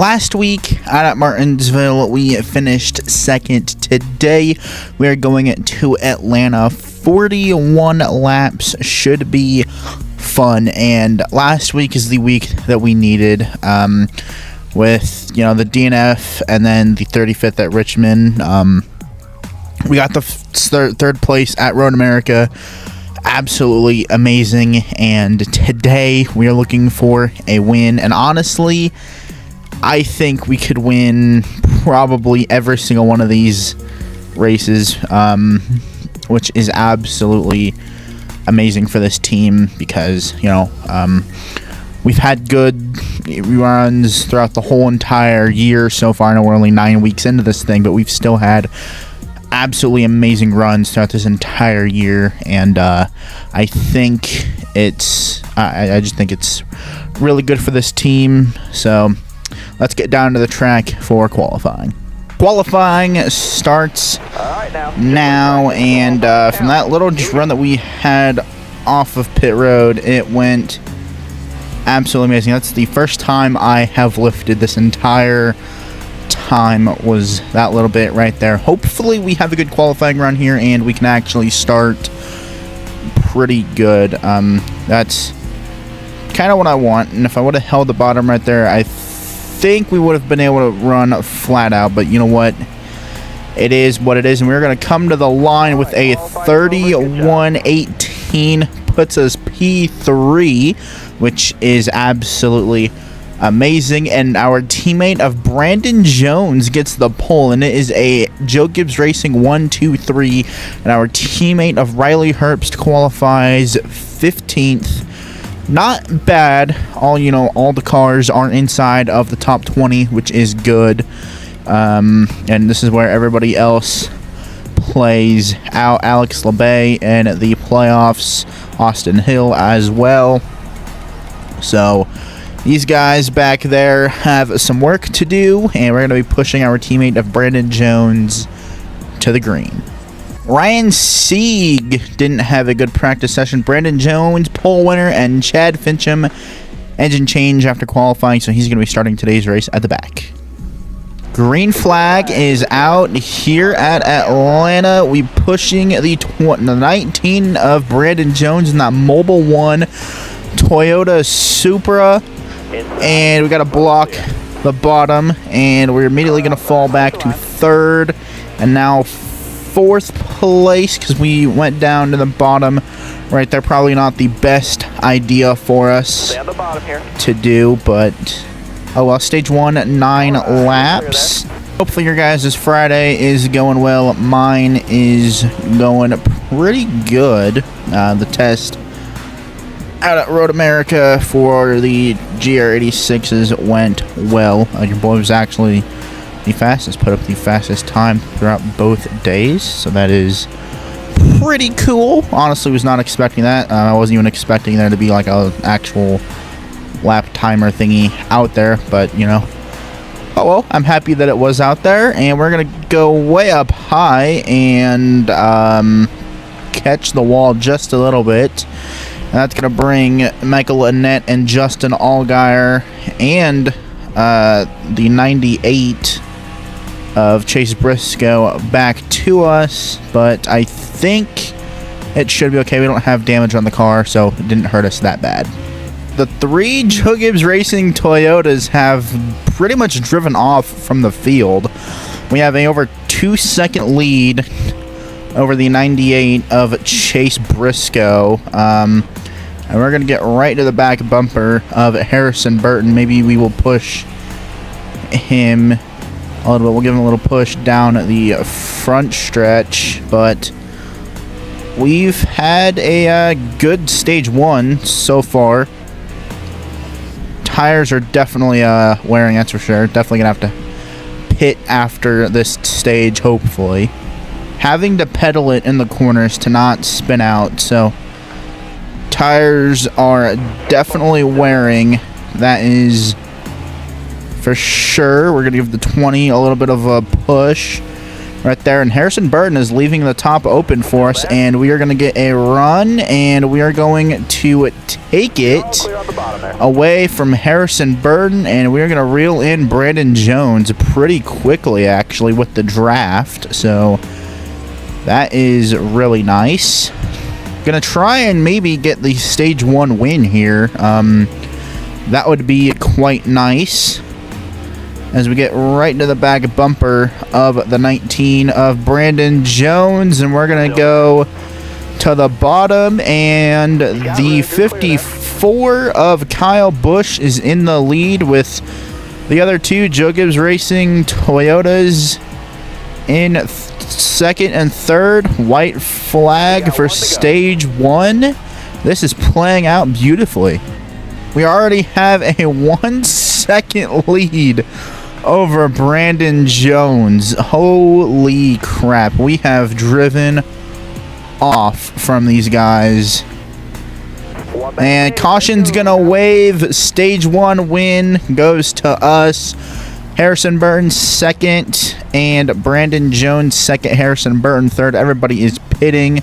Last week out at Martinsville, we finished second. Today, we are going to Atlanta. 41 laps should be fun, and last week is the week that we needed with, the DNF and then the 35th at Richmond. We got the third place at Road America. Absolutely amazing, and today we are looking for a win, and honestly, I think we could win probably every single one of these races, which is absolutely amazing for this team because, we've had good runs throughout the whole entire year so far. I know we're only 9 weeks into this thing, but we've still had absolutely amazing runs throughout this entire year, and I think I just think it's really good for this team. So let's get down to the track for qualifying. Qualifying starts now, and from that little run that we had off of pit road, it went absolutely amazing. That's the first time I have lifted this entire time, was that little bit right there. Hopefully we have a good qualifying run here and we can actually start pretty good. That's kind of what I want, and if I would have held the bottom right there, I think we would have been able to run flat out, but you know what, it is what it is, and we're going to come to the line with a 31:18, puts us P3, which is absolutely amazing, and our teammate of Brandon Jones gets the pole, and it is a Joe Gibbs Racing 1-2-3, and our teammate of Riley Herbst qualifies 15th. Not bad. All the cars aren't inside of the top 20, which is good. And this is where everybody else plays out. Alex LeBay in the playoffs, Austin Hill as well. So these guys back there have some work to do, and we're going to be pushing our teammate of Brandon Jones to the green. Ryan Sieg didn't have a good practice session. Brandon Jones, pole winner, and Chad Fincham, engine change after qualifying, so he's going to be starting today's race at the back. Green flag is out here at Atlanta. We pushing the 19 of Brandon Jones in that Mobile 1 Toyota Supra, and we got to block the bottom, and we're immediately going to fall back to third, and now fourth place because we went down to the bottom right there. Probably not the best idea for us to do, but oh well. Stage 1, 9 laps. Hopefully your guys' Friday is going well. Mine is going pretty good. The test out at Road America for the GR86s went well. Your boy was actually the fastest, put up the fastest time throughout both days, so that is pretty cool. Honestly, was not expecting that. I wasn't even expecting there to be like a actual lap timer thingy out there, but oh well, I'm happy that it was out there, and we're gonna go way up high and catch the wall just a little bit. And that's gonna bring Michael Annette and Justin Allgaier and the 98 of Chase Briscoe back to us, but I think it should be okay. We don't have damage on the car, so it didn't hurt us that bad. The 3 Joe Gibbs Racing Toyotas have pretty much driven off from the field. We have a over 2-second lead over the 98 of Chase Briscoe, and we're going to get right to the back bumper of Harrison Burton. Maybe we will push him a little bit. We'll give him a little push down the front stretch, but we've had a good stage 1 so far. Tires are definitely wearing, that's for sure. Definitely gonna have to pit after this stage, hopefully. Having to pedal it in the corners to not spin out, so tires are definitely wearing. That is for sure. We're going to give the 20 a little bit of a push. right there, and Harrison Burton is leaving the top open for us, and we are going to get a run, and we are going to take it away from Harrison Burton, and we are going to reel in Brandon Jones pretty quickly, actually, with the draft. So that is really nice. Going to try and maybe get the stage 1 win here. That would be quite nice, as we get right into the back bumper of the 19 of Brandon Jones, and we're going to go to the bottom, and the 54 of Kyle Busch is in the lead with the other two Joe Gibbs Racing Toyotas in second and third. White flag for stage 1. This is playing out beautifully. We already have a 1 second lead over Brandon Jones. Holy crap. We have driven off from these guys. And caution's gonna wave. Stage 1 win goes to us. Harrison Burton second, and Brandon Jones second, Harrison Burton third. Everybody is pitting.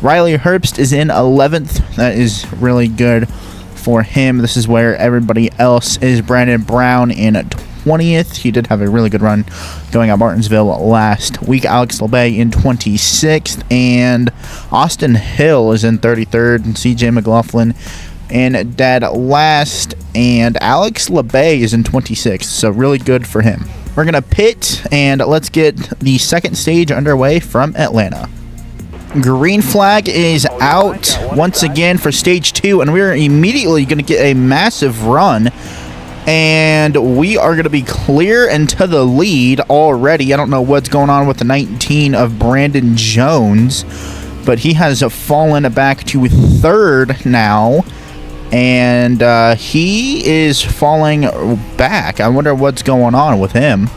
Riley Herbst is in 11th. That is really good for him. This is where everybody else is. Brandon Brown in 20th. He did have a really good run going at Martinsville last week. Alex LeBay in 26th, and Austin Hill is in 33rd, and CJ McLaughlin in dead last, and Alex LeBay is in 26th, so really good for him. We're gonna pit, and let's get the second stage underway from Atlanta. Green flag is out once again for stage 2, and we're immediately going to get a massive run, and we are going to be clear and to the lead already. I don't know what's going on with the 19 of Brandon Jones, but he has fallen back to third now, and he is falling back. I wonder what's going on with him.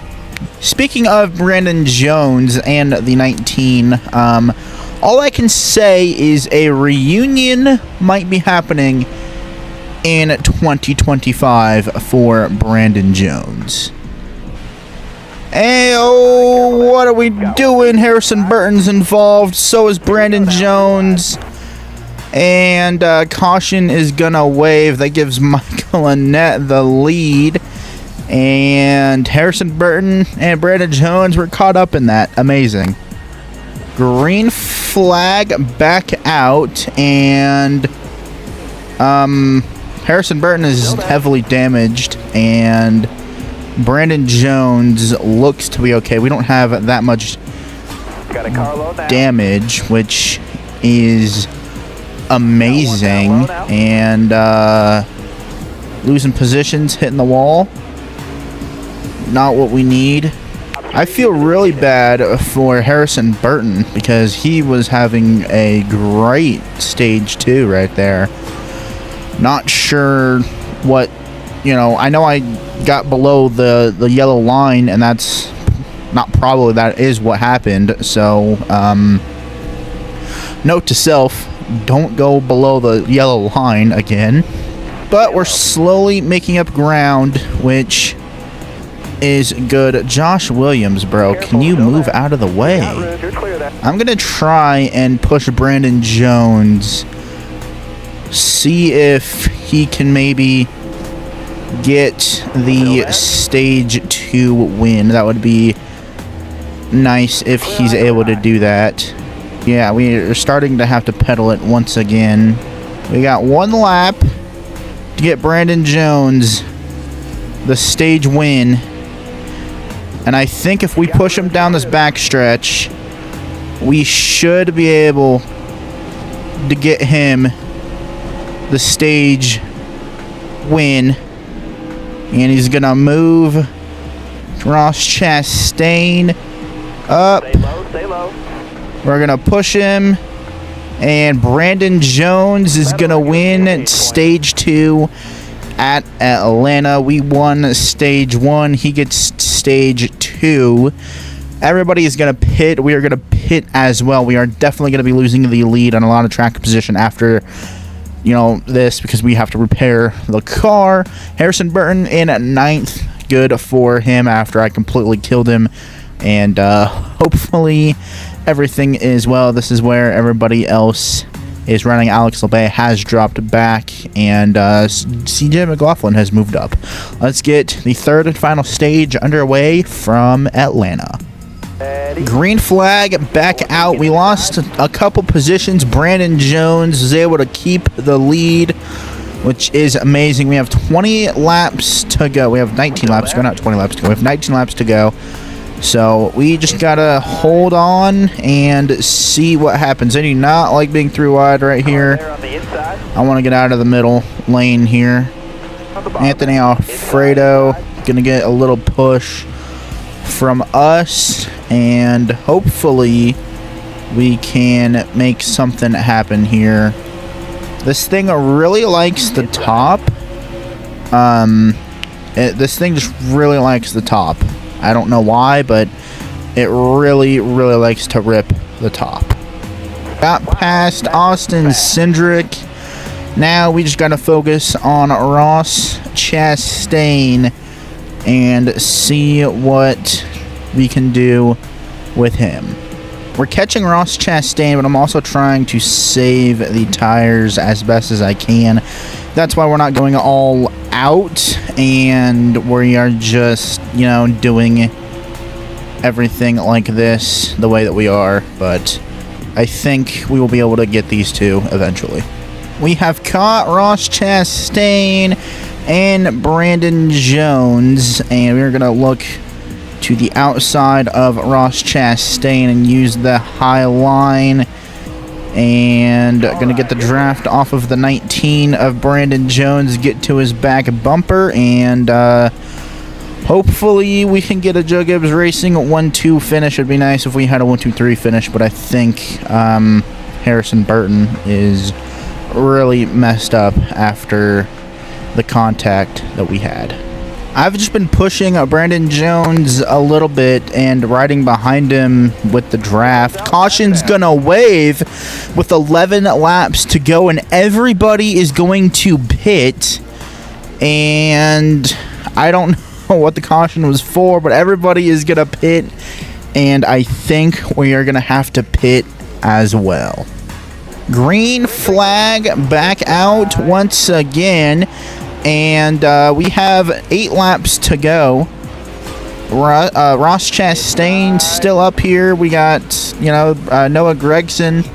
Speaking of Brandon Jones and the 19, all I can say is a reunion might be happening in 2025 for Brandon Jones. Hey, oh, what are we doing? Harrison Burton's involved. So is Brandon Jones. And caution is going to wave. That gives Michael Annette the lead. And Harrison Burton and Brandon Jones were caught up in that. Amazing. Green flag back out, and Harrison Burton is heavily damaged, and Brandon Jones looks to be okay. We don't have that much damage, which is amazing, and losing positions, hitting the wall, not what we need. I feel really bad for Harrison Burton because he was having a great stage 2 right there. Not sure what, I know I got below the yellow line, and that's not probably, that is what happened. So, note to self, don't go below the yellow line again. But we're slowly making up ground, which is good. Josh Williams, bro, can you move out of the way? I'm gonna try and push Brandon Jones, see if he can maybe get the stage 2 win. That would be nice if he's able to do that. Yeah, we are starting to have to pedal it once again. We got 1 lap to get Brandon Jones the stage win. And I think if we push him down this backstretch, we should be able to get him the stage win. And he's going to move Ross Chastain up. Stay low. We're going to push him. And Brandon Jones is going to win stage 2 at Atlanta. We won stage 1. He gets stage 2. Everybody is going to pit. We are going to pit as well. We are definitely going to be losing the lead on a lot of track position after, this, because we have to repair the car. Harrison Burton in 9th. Good for him after I completely killed him and hopefully everything is well. This is where everybody else is running. Alex LeBay has dropped back, and CJ McLaughlin has moved up. Let's get the third and final stage underway from Atlanta. Green flag back out. We lost a couple positions. Brandon Jones was able to keep the lead, which is amazing. We have 20 laps to go. We have 19 laps to go, not 20 laps to go. We have 19 laps to go. So we just gotta hold on and see what happens. I do not like being through wide right here. I want to get out of the middle lane here. Anthony Alfredo gonna get a little push from us, and hopefully we can make something happen here. This thing really likes the top. This thing just really likes the top. I don't know why, but it really likes to rip the top. Got past Austin Cindric. Now we just got to focus on Ross Chastain and see what we can do with him. We're catching Ross Chastain, but I'm also trying to save the tires as best as I can. That's why we're not going all out, and we are just, you know, doing everything like this the way that we are. But I think we will be able to get these two eventually. We have caught Ross Chastain and Brandon Jones, and we're going to look to the outside of Ross Chastain and use the high line, and gonna get the draft off of the 19 of Brandon Jones, get to his back bumper, and hopefully we can get a Joe Gibbs Racing 1-2 finish. It'd be nice if we had a 1-2-3 finish, but I think Harrison Burton is really messed up after the contact that we had. I've just been pushing Brandon Jones a little bit and riding behind him with the draft. Caution's gonna wave with 11 laps to go, and everybody is going to pit. And I don't know what the caution was for, but everybody is gonna pit, and I think we are gonna have to pit as well. Green flag back out once again. And we have 8 laps to go. Ross Chastain still up here. We got, you know, Noah Gragson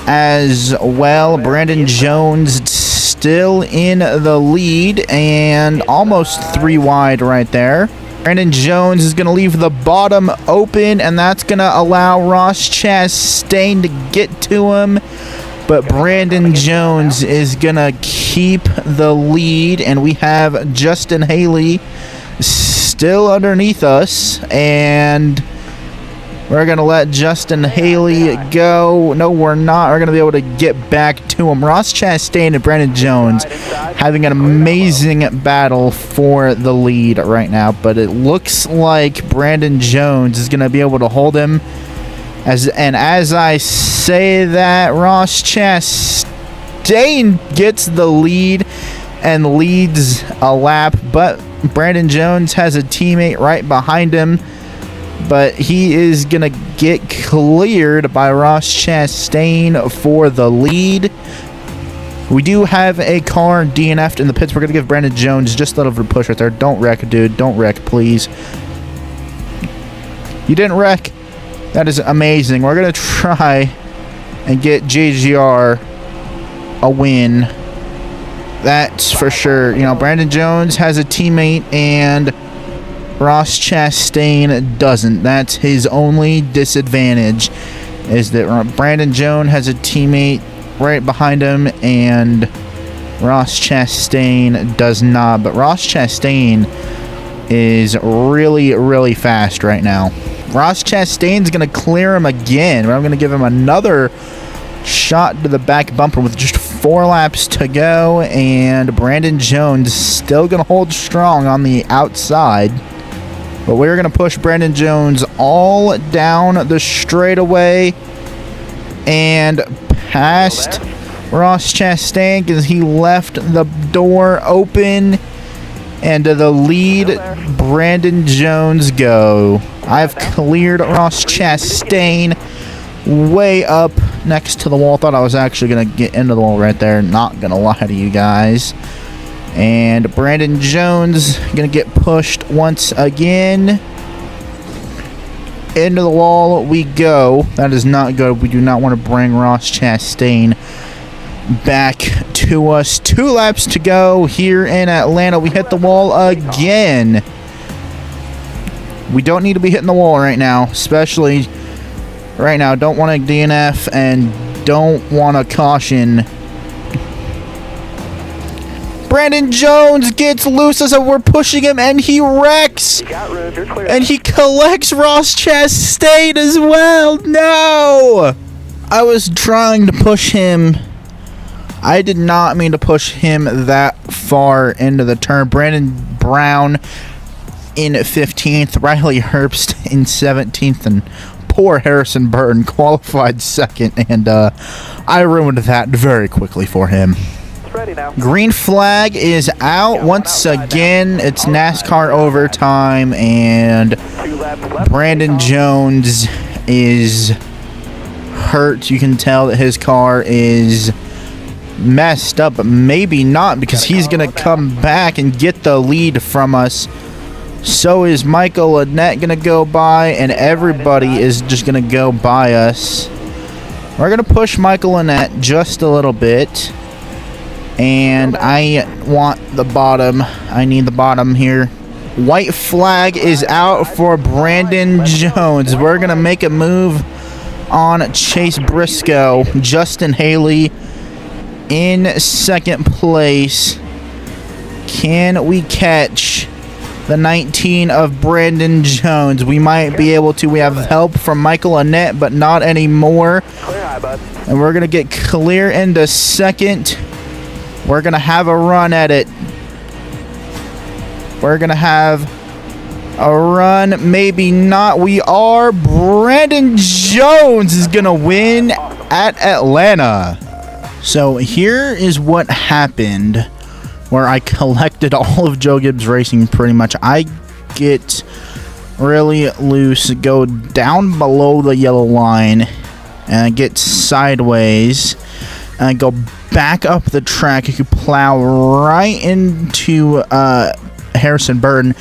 as well. Brandon Jones still in the lead and almost 3 wide right there. Brandon Jones is going to leave the bottom open, and that's going to allow Ross Chastain to get to him. But Brandon Jones is going to keep the lead, and we have Justin Haley still underneath us, and we're going to let Justin Haley go. No, we're not. We're going to be able to get back to him. Ross Chastain and Brandon Jones having an amazing battle for the lead right now, but it looks like Brandon Jones is going to be able to hold him. As I say that, Ross Chastain gets the lead and leads a lap, but Brandon Jones has a teammate right behind him, but he is going to get cleared by Ross Chastain for the lead. We do have a car DNF'd in the pits. We're going to give Brandon Jones just a little bit of a push right there. Don't wreck, dude. Don't wreck, please. You didn't wreck. That is amazing. We're going to try and get JGR a win. That's for sure. You know, Brandon Jones has a teammate and Ross Chastain doesn't. That's his only disadvantage, is that Brandon Jones has a teammate right behind him and Ross Chastain does not. But Ross Chastain is really fast right now. Ross Chastain's going to clear him again, but I'm going to give him another shot to the back bumper with just 4 laps to go, and Brandon Jones still going to hold strong on the outside, but we're going to push Brandon Jones all down the straightaway and past Ross Chastain because he left the door open, and to the lead Brandon Jones go. I've cleared Ross Chastain way up next to the wall. Thought I was actually going to get into the wall right there. Not going to lie to you guys. And Brandon Jones going to get pushed once again. Into the wall we go. That is not good. We do not want to bring Ross Chastain back to us. 2 laps to go here in Atlanta. We hit the wall again. We don't need to be hitting the wall right now, especially right now. Don't want to DNF and don't want to caution. Brandon Jones gets loose as we're pushing him, and he wrecks. And he collects Ross Chastain as well. No! I was trying to push him. I did not mean to push him that far into the turn. Brandon Brown in 15th. Riley Herbst in 17th. And poor Harrison Burton qualified 2nd. And I ruined that very quickly for him. Green flag is out once again. It's NASCAR overtime, and Brandon Jones is hurt. You can tell that his car is messed up, but maybe not, because he's going to come back and get the lead from us. So is Michael Annett going to go by, and everybody is just going to go by us. We're going to push Michael Annett just a little bit. And I want the bottom. I need the bottom here. White flag is out for Brandon Jones. We're going to make a move on Chase Briscoe. Justin Haley in 2nd place. Can we catch the 19 of Brandon Jones? We might be able to. We have help from Michael Annett, but not anymore. And we're going to get clear into 2nd. We're going to have a run at it. We're going to have a run. Maybe not. We are. Brandon Jones is going to win at Atlanta. So here is what happened, where I collected all of Joe Gibbs Racing pretty much. I get really loose, go down below the yellow line, and get sideways, and go back up the track. You could plow right into Harrison Burton,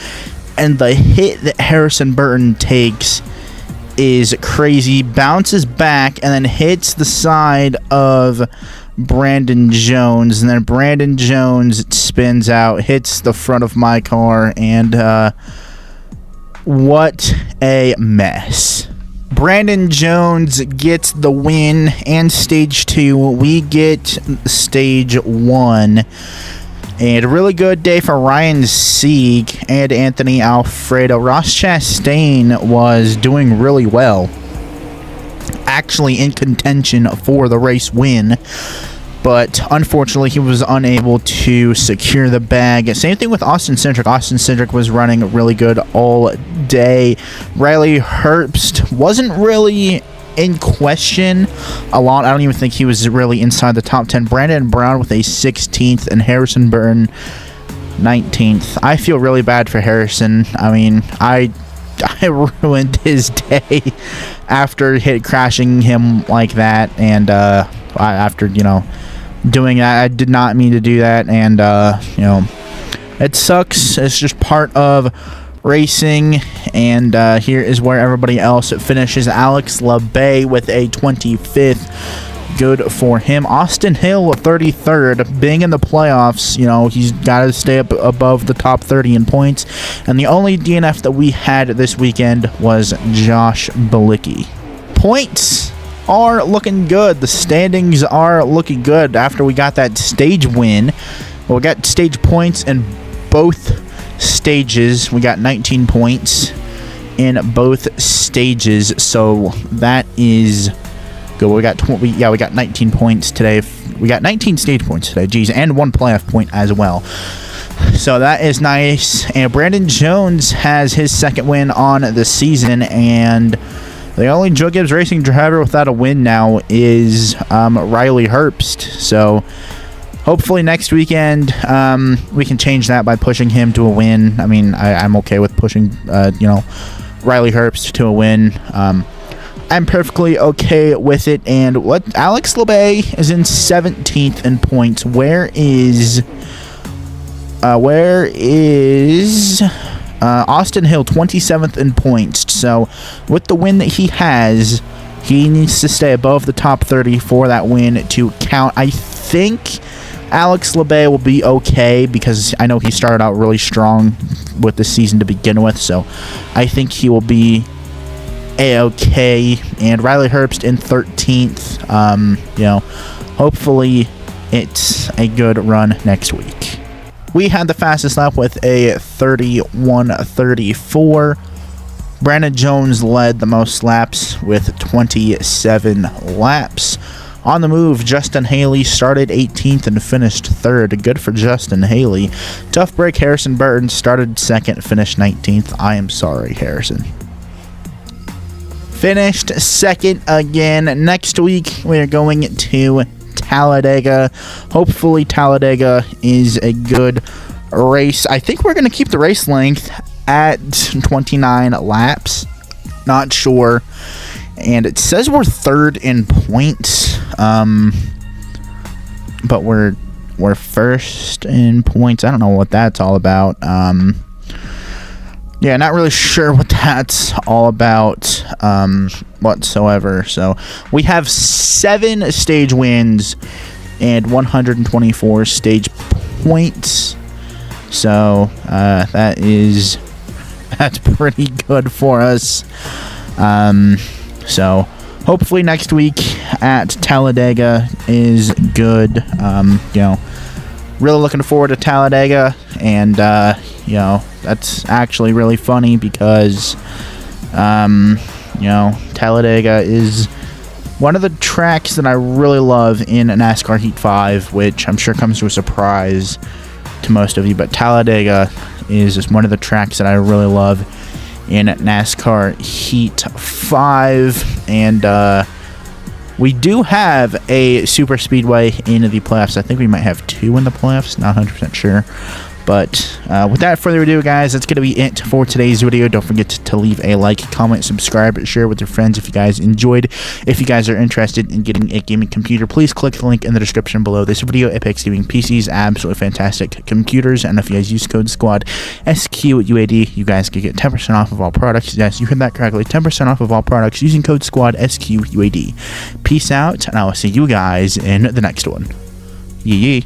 and the hit that Harrison Burton takes is crazy. Bounces back and then hits the side of Brandon Jones, and then Brandon Jones spins out, hits the front of my car, and what a mess. Brandon Jones gets the win and stage 2. We get stage 1. And a really good day for Ryan Sieg and Anthony Alfredo. Ross Chastain was doing really well, actually in contention for the race win, but unfortunately he was unable to secure the bag. Same thing with Austin Cindric. Austin Cindric was running really good all day. Riley Herbst wasn't really in question a lot. I don't even think he was really inside the top 10. Brandon Brown with a 16th and Harrison Burton 19th. I feel really bad for Harrison. I mean, I ruined his day after crashing him like that, and after, you know, doing that. I did not mean to do that, and you know, it sucks. It's just part of racing, and here is where everybody else finishes. Alex LeBay with a 25th. Good for him. Austin Hill 33rd. Being in the playoffs, you know, he's got to stay up above the top 30 in points. And the only DNF that we had this weekend was Josh Bilicki. Points are looking good. The standings are looking good after we got that stage win. Well, we got stage points in both stages. We got 19 points in both stages, so that is good. We got 19 points today. We got 19 stage points today, geez, and 1 playoff point as well. So that is nice. And Brandon Jones has his 2nd win on the season, and the only Joe Gibbs Racing driver without a win now is Riley Herbst. So hopefully next weekend we can change that by pushing him to a win. I mean, I'm okay with pushing, you know, Riley Herbst to a win. I'm perfectly okay with it. And what Alex LeBay is in 17th in points. Where is Austin Hill, 27th in points? So with the win that he has, he needs to stay above the top 30 for that win to count. I think Alex LeBay will be okay because I know he started out really strong with the season to begin with. So I think he will be A-okay. And Riley Herbst in 13th. Hopefully it's a good run next week. We had the fastest lap with a 31:34. Brandon Jones led the most laps with 27 laps. On the move, Justin Haley started 18th and finished 3rd. Good for Justin Haley. Tough break, Harrison Burton started 2nd, finished 19th. I am sorry, Harrison. Finished 2nd again. Next week, we are going to Talladega. Hopefully, Talladega is a good race. I think we're going to keep the race length at 29 laps. Not sure. And it says we're 3rd in points. But we're 1st in points. I don't know what that's all about. Yeah, not really sure what that's all about whatsoever. So we have 7 stage wins and 124 stage points. So that's pretty good for us. So hopefully next week at Talladega is good. Really looking forward to Talladega, and that's actually really funny because Talladega is one of the tracks that I really love in NASCAR Heat 5, which I'm sure comes to a surprise to most of you, but Talladega is just one of the tracks that I really love in NASCAR Heat 5. And we do have a super speedway in the playoffs. I think we might have 2 in the playoffs, not 100% sure. But without further ado, guys, that's going to be it for today's video. Don't forget to leave a like, comment, subscribe, share with your friends if you guys enjoyed. If you guys are interested in getting a gaming computer, please click the link in the description below this video. Apex Gaming PCs, absolutely fantastic computers. And if you guys use code SQUAD, SQUAD, you guys can get 10% off of all products. Yes, you heard that correctly. 10% off of all products using code SQUAD, SQUAD. Peace out, and I will see you guys in the next one. Yee.